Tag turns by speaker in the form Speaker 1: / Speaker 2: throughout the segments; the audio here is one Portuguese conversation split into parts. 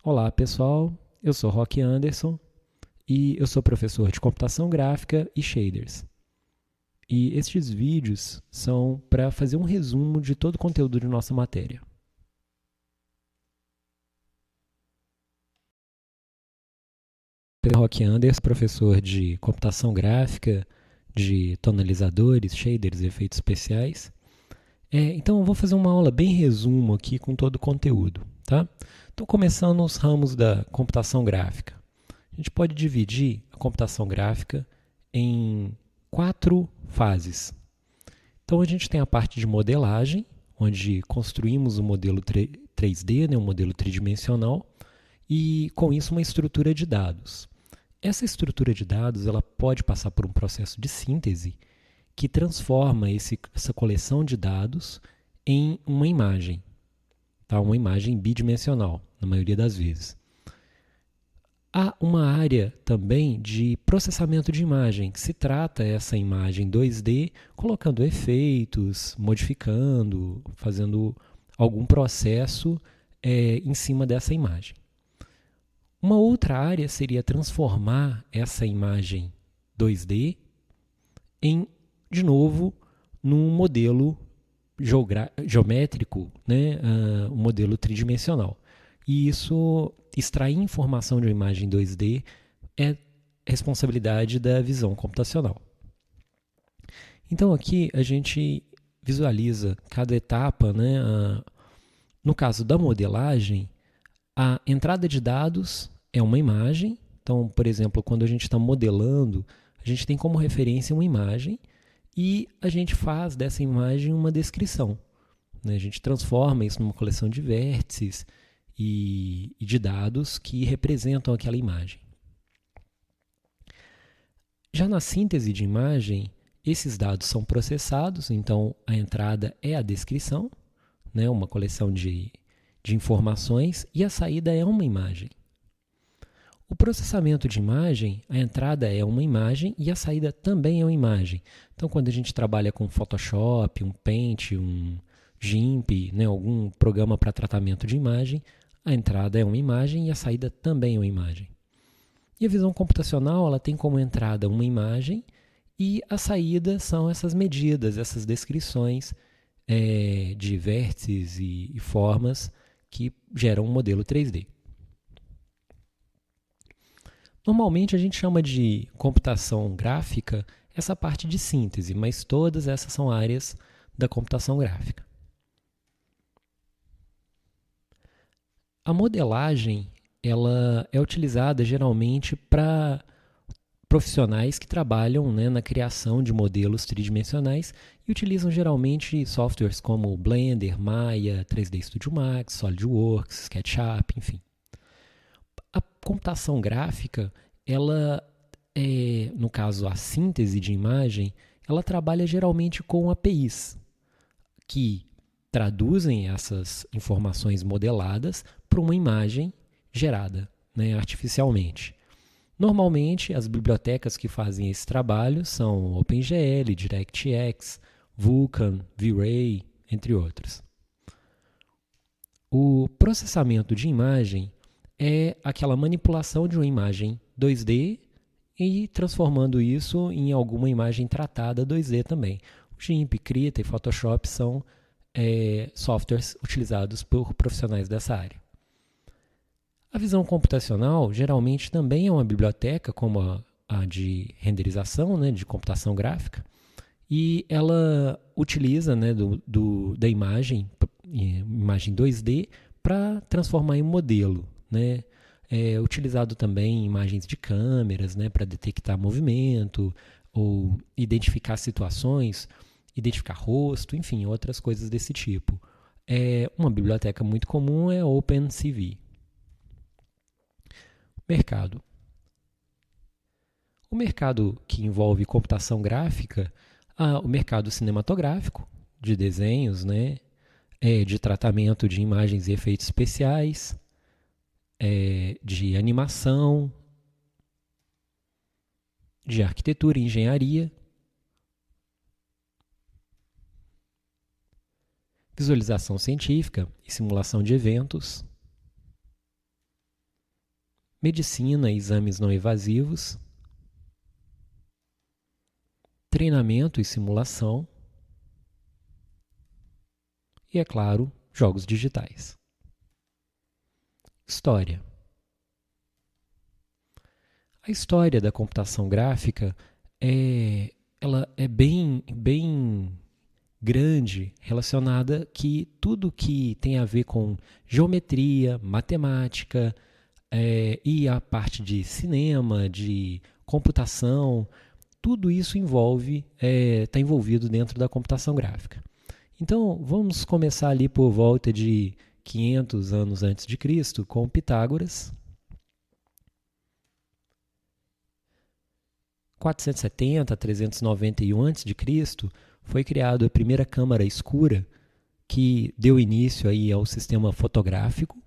Speaker 1: Olá pessoal, eu sou Roque Anderson e eu sou professor de computação gráfica e shaders. E estes vídeos são para fazer um resumo de todo o conteúdo de nossa matéria. Eu sou Roque Anderson, professor de computação gráfica, de tonalizadores, shaders e efeitos especiais. Então eu vou fazer uma aula bem resumo aqui com todo o conteúdo, tá? Então começando os ramos da computação gráfica. A gente pode dividir a computação gráfica em 4 fases. Então a gente tem a parte de modelagem, onde construímos um modelo 3D, um modelo tridimensional, e com isso uma estrutura de dados. Essa estrutura de dados ela pode passar por um processo de síntese que transforma essa coleção de dados em uma imagem, tá? Uma imagem bidimensional, na maioria das vezes. Há uma área também de processamento de imagem, que se trata essa imagem 2D, colocando efeitos, modificando, fazendo algum processo em cima dessa imagem. Uma outra área seria transformar essa imagem 2D de novo, num modelo geométrico, né? Um modelo tridimensional. E isso, extrair informação de uma imagem 2D é responsabilidade da visão computacional. Então aqui a gente visualiza cada etapa, né? No caso da modelagem, a entrada de dados é uma imagem. Então, por exemplo, quando a gente está modelando, a gente tem como referência uma imagem e a gente faz dessa imagem uma descrição. A gente transforma isso numa coleção de vértices e de dados que representam aquela imagem. Já na síntese de imagem, esses dados são processados, então a entrada é a descrição, né, uma coleção de informações, e a saída é uma imagem. O processamento de imagem, a entrada é uma imagem e a saída também é uma imagem. Então, quando a gente trabalha com Photoshop, um Paint, um GIMP, né, algum programa para tratamento de imagem, a entrada é uma imagem e a saída também é uma imagem. E a visão computacional ela tem como entrada uma imagem e a saída são essas medidas, essas descrições de vértices e formas que geram um modelo 3D. Normalmente a gente chama de computação gráfica essa parte de síntese, mas todas essas são áreas da computação gráfica. A modelagem ela é utilizada geralmente para profissionais que trabalham, né, na criação de modelos tridimensionais e utilizam geralmente softwares como Blender, Maya, 3D Studio Max, SolidWorks, SketchUp, enfim. A computação gráfica, ela no caso a síntese de imagem, ela trabalha geralmente com APIs que traduzem essas informações modeladas para uma imagem gerada, né, artificialmente. Normalmente, as bibliotecas que fazem esse trabalho são OpenGL, DirectX, Vulkan, V-Ray, entre outros. O processamento de imagem é aquela manipulação de uma imagem 2D e transformando isso em alguma imagem tratada 2D também. O GIMP, Krita e Photoshop são softwares utilizados por profissionais dessa área. A visão computacional geralmente também é uma biblioteca, como a de renderização, né, de computação gráfica, e ela utiliza, né, da imagem 2D para transformar em modelo. Né? É utilizado também em imagens de câmeras, né, para detectar movimento ou identificar situações, identificar rosto, enfim, outras coisas desse tipo. Uma biblioteca muito comum é OpenCV. Mercado. O mercado que envolve computação gráfica, o mercado cinematográfico, de desenhos, né, de tratamento de imagens e efeitos especiais, de animação, de arquitetura e engenharia, visualização científica e simulação de eventos, medicina e exames não invasivos, treinamento e simulação e, é claro, jogos digitais. História. A história da computação gráfica ela é bem grande, relacionada que tudo que tem a ver com geometria, matemática e a parte de cinema, de computação, tudo isso está envolvido dentro da computação gráfica. Então, vamos começar ali por volta de 500 anos antes de Cristo, com Pitágoras. 470 a 391 a.C., foi criada a primeira câmara escura, que deu início aí ao sistema fotográfico.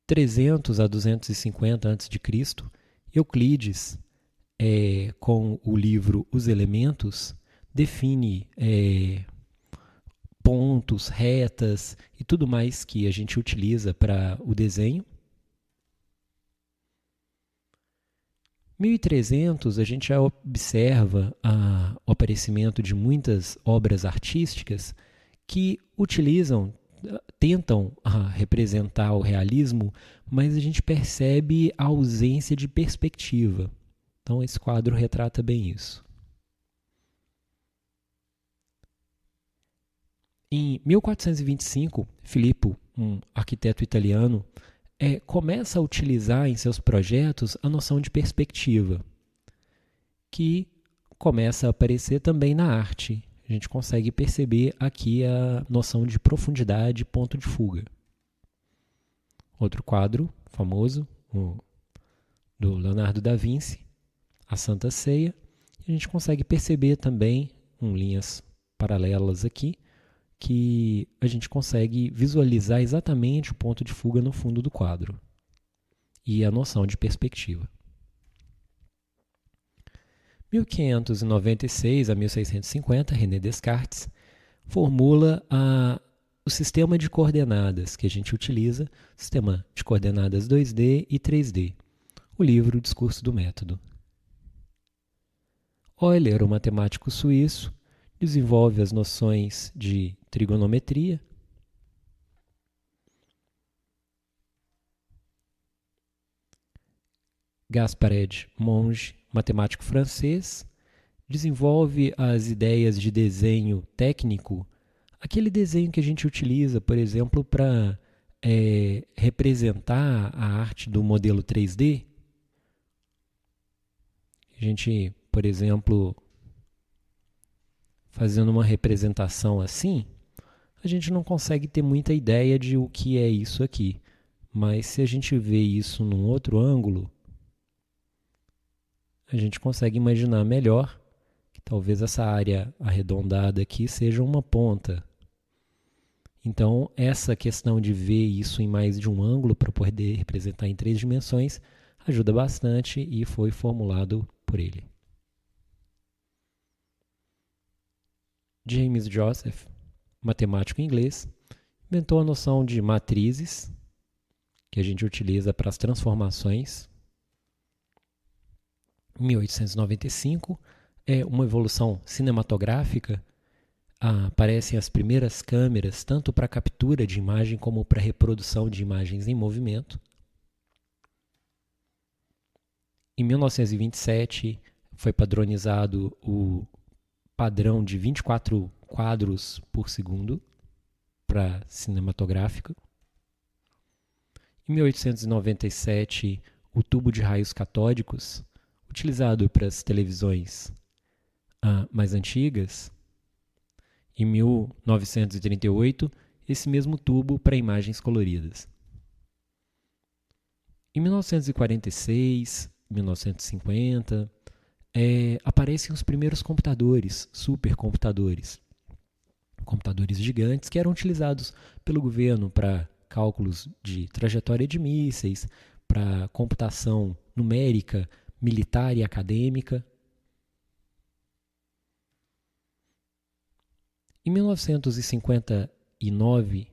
Speaker 1: 300 a 250 a.C., Euclides, com o livro Os Elementos, define pontos, retas e tudo mais que a gente utiliza para o desenho. 1300, a gente já observa o aparecimento de muitas obras artísticas que tentam representar o realismo, mas a gente percebe a ausência de perspectiva. Então, esse quadro retrata bem isso. Em 1425, Filippo, um arquiteto italiano, começa a utilizar em seus projetos a noção de perspectiva, que começa a aparecer também na arte. A gente consegue perceber aqui a noção de profundidade e ponto de fuga. Outro quadro famoso, do Leonardo da Vinci, a Santa Ceia. A gente consegue perceber também, em linhas paralelas aqui, que a gente consegue visualizar exatamente o ponto de fuga no fundo do quadro e a noção de perspectiva. 1596 a 1650, René Descartes formula o sistema de coordenadas que a gente utiliza, sistema de coordenadas 2D e 3D, o livro Discurso do Método. Euler, o matemático suíço, desenvolve as noções de trigonometria. Gasparet Monge, matemático francês, desenvolve as ideias de desenho técnico, aquele desenho que a gente utiliza, por exemplo, para representar a arte do modelo 3D. A gente, por exemplo, fazendo uma representação assim, a gente não consegue ter muita ideia de o que é isso aqui. Mas se a gente vê isso num outro ângulo, a gente consegue imaginar melhor que talvez essa área arredondada aqui seja uma ponta. Então, essa questão de ver isso em mais de um ângulo para poder representar em 3 dimensões ajuda bastante e foi formulado por ele. James Joseph, matemático inglês, inventou a noção de matrizes, que a gente utiliza para as transformações. Em 1895, uma evolução cinematográfica, aparecem as primeiras câmeras, tanto para captura de imagem como para reprodução de imagens em movimento. Em 1927, foi padronizado o padrão de 24 quadros por segundo para cinematográfico. Em 1897, o tubo de raios catódicos, utilizado para as televisões mais antigas. Em 1938, esse mesmo tubo para imagens coloridas. Em 1946, 1950, aparecem os primeiros computadores, supercomputadores. Computadores gigantes que eram utilizados pelo governo para cálculos de trajetória de mísseis, para computação numérica, militar e acadêmica. Em 1959,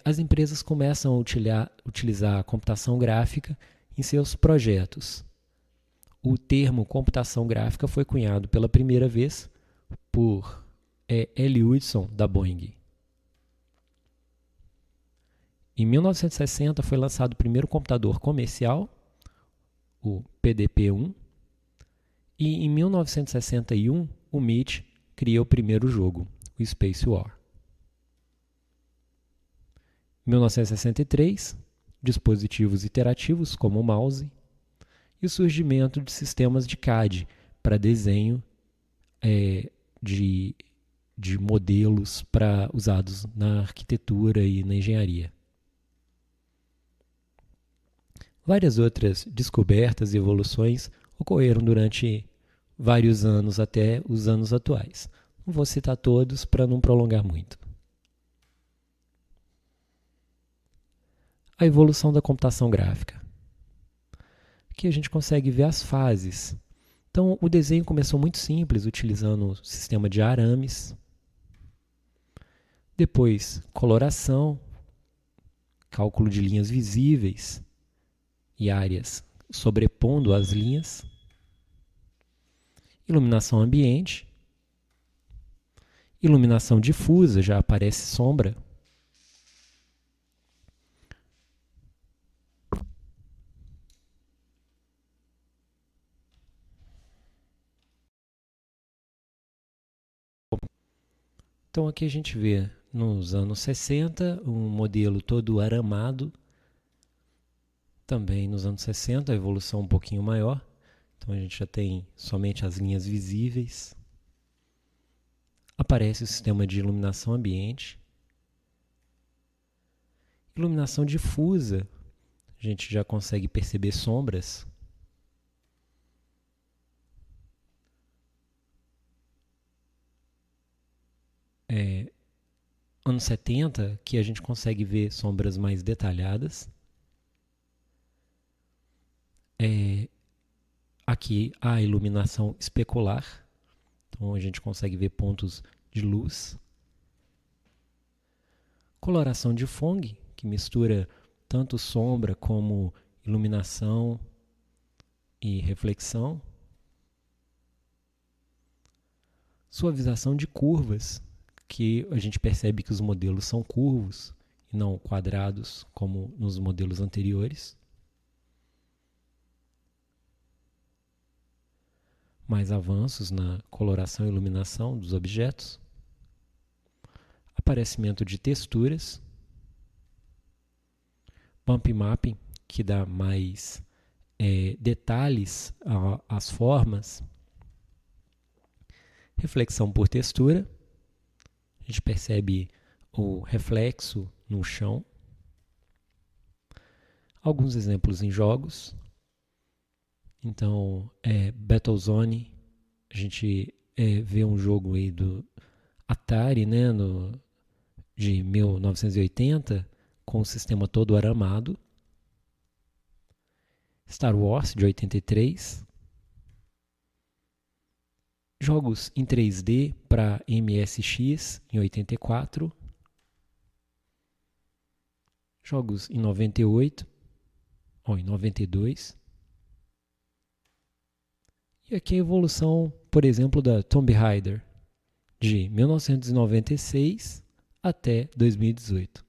Speaker 1: As empresas começam a utilizar a computação gráfica em seus projetos. O termo computação gráfica foi cunhado pela primeira vez por L. Hudson, da Boeing. Em 1960 foi lançado o primeiro computador comercial, o PDP-1, e em 1961 o MIT cria o primeiro jogo, o Space War. Em 1963, dispositivos interativos como o mouse e o surgimento de sistemas de CAD para desenho de modelos usados na arquitetura e na engenharia. Várias outras descobertas e evoluções ocorreram durante vários anos até os anos atuais. Não vou citar todos para não prolongar muito. A evolução da computação gráfica. Aqui a gente consegue ver as fases. Então, o desenho começou muito simples, utilizando o sistema de arames. Depois, coloração, cálculo de linhas visíveis e áreas sobrepondo as linhas. Iluminação ambiente. Iluminação difusa, já aparece sombra. Então aqui a gente vê nos anos 60 um modelo todo aramado. Também nos anos 60 a evolução um pouquinho maior. Então a gente já tem somente as linhas visíveis. Aparece o sistema de iluminação ambiente. Iluminação difusa, a gente já consegue perceber sombras. Anos 70, que a gente consegue ver sombras mais detalhadas. Aqui a iluminação especular, então a gente consegue ver pontos de luz. Coloração de Phong, que mistura tanto sombra como iluminação e reflexão. Suavização de curvas, que a gente percebe que os modelos são curvos e não quadrados como nos modelos anteriores. Mais avanços na coloração e iluminação dos objetos. Aparecimento de texturas. Bump mapping, que dá mais detalhes às formas. Reflexão por textura. A gente percebe o reflexo no chão. Alguns exemplos em jogos. Então, Battlezone, a gente vê um jogo aí do Atari, né, de 1980, com o sistema todo aramado. Star Wars, de 83. Jogos em 3D para MSX, em 84. Jogos em 98, ou em 92. E aqui a evolução, por exemplo, da Tomb Raider, de 1996 até 2018.